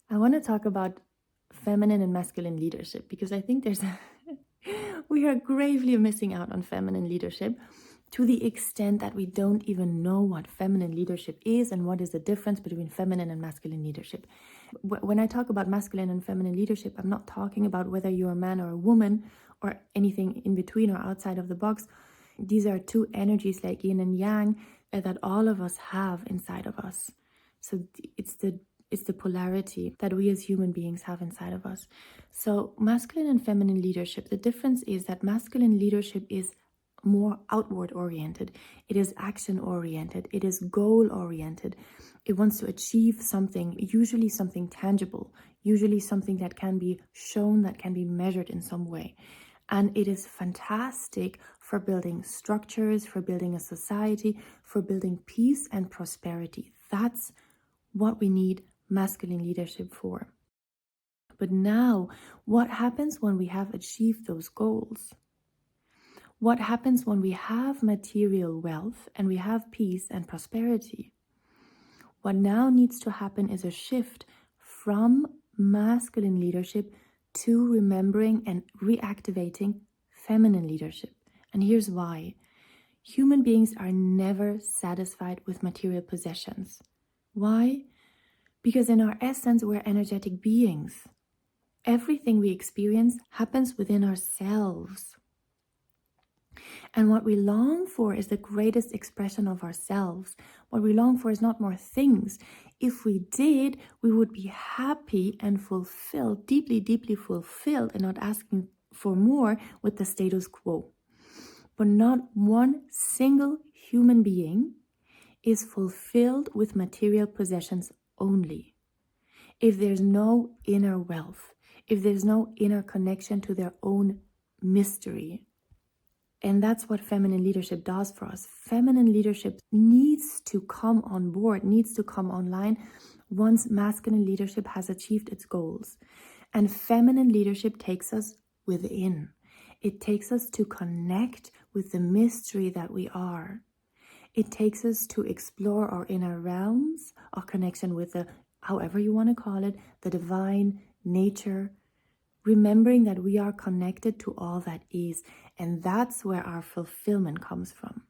I want to talk about feminine and masculine leadership because I think we are gravely missing out on feminine leadership to the extent that we don't even know what feminine leadership is and what is the difference between feminine and masculine leadership. When I talk about masculine and feminine leadership, I'm not talking about whether you're a man or a woman or anything in between or outside of the box. These are two energies like yin and yang that all of us have inside of us. So it's the polarity that we as human beings have inside of us. So masculine and feminine leadership, the difference is that masculine leadership is more outward oriented. It is action oriented. It is goal oriented. It wants to achieve something, usually something tangible, usually something that can be shown, that can be measured in some way. And it is fantastic for building structures, for building a society, for building peace and prosperity. That's what we need masculine leadership for. But now, what happens when we have achieved those goals? What happens when we have material wealth and we have peace and prosperity? What now needs to happen is a shift from masculine leadership to remembering and reactivating feminine leadership. And here's why. Human beings are never satisfied with material possessions. Why? Because in our essence, we're energetic beings. Everything we experience happens within ourselves. And what we long for is the greatest expression of ourselves. What we long for is not more things. If we did, we would be happy and fulfilled, deeply, deeply fulfilled, and not asking for more with the status quo. But not one single human being is fulfilled with material possessions only. If there's no inner wealth, if there's no inner connection to their own mystery. And that's what feminine leadership does for us. Feminine leadership needs to come on board, needs to come online once masculine leadership has achieved its goals. And feminine leadership takes us within. It takes us to connect with the mystery that we are. It takes us to explore our inner realms, our connection with the, however you want to call it, the divine, nature, remembering that we are connected to all that is. And that's where our fulfillment comes from.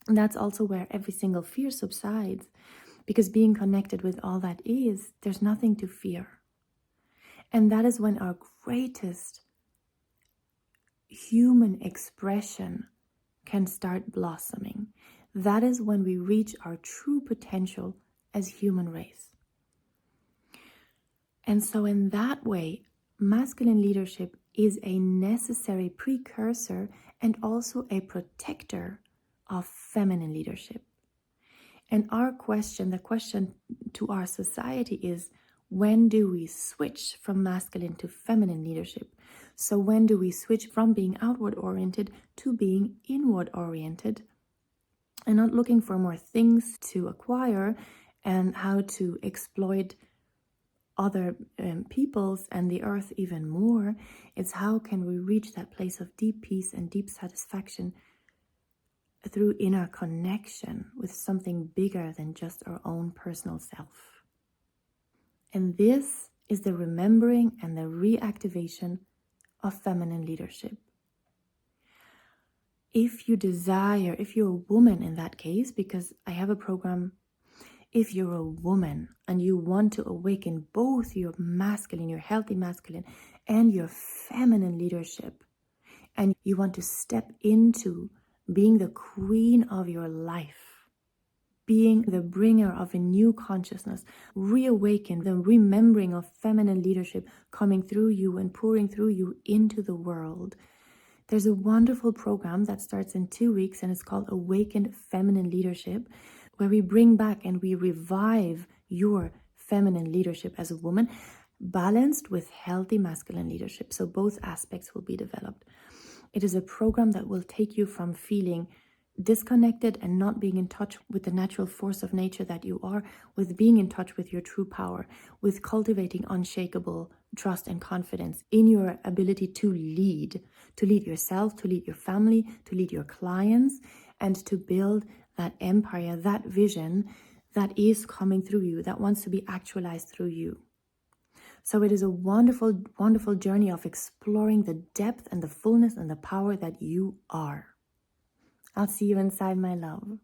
And that's also where every single fear subsides. Because being connected with all that is, there's nothing to fear. And that is when our greatest human expression can start blossoming. That is when we reach our true potential as human race. And so in that way, masculine leadership is a necessary precursor and also a protector of feminine leadership. And our question, the question to our society is, when do we switch from masculine to feminine leadership? So when do we switch from being outward oriented to being inward oriented and not looking for more things to acquire and how to exploit other peoples and the earth even more? It's how can we reach that place of deep peace and deep satisfaction through inner connection with something bigger than just our own personal self. And this is the remembering and the reactivation of feminine leadership. If you desire, if you're a woman in that case, because I have a program, if you're a woman and you want to awaken both your masculine, your healthy masculine, and your feminine leadership, and you want to step into being the queen of your life, being the bringer of a new consciousness, reawaken the remembering of feminine leadership coming through you and pouring through you into the world. There's a wonderful program that starts in 2 weeks and it's called Awaken Feminine Leadership, where we bring back and we revive your feminine leadership as a woman, balanced with healthy masculine leadership. So both aspects will be developed. It is a program that will take you from feeling disconnected and not being in touch with the natural force of nature that you are, with being in touch with your true power, with cultivating unshakable trust and confidence in your ability to lead yourself, to lead your family, to lead your clients, and to build that empire, that vision that is coming through you, that wants to be actualized through you. So it is a wonderful, wonderful journey of exploring the depth and the fullness and the power that you are. I'll see you inside, my love.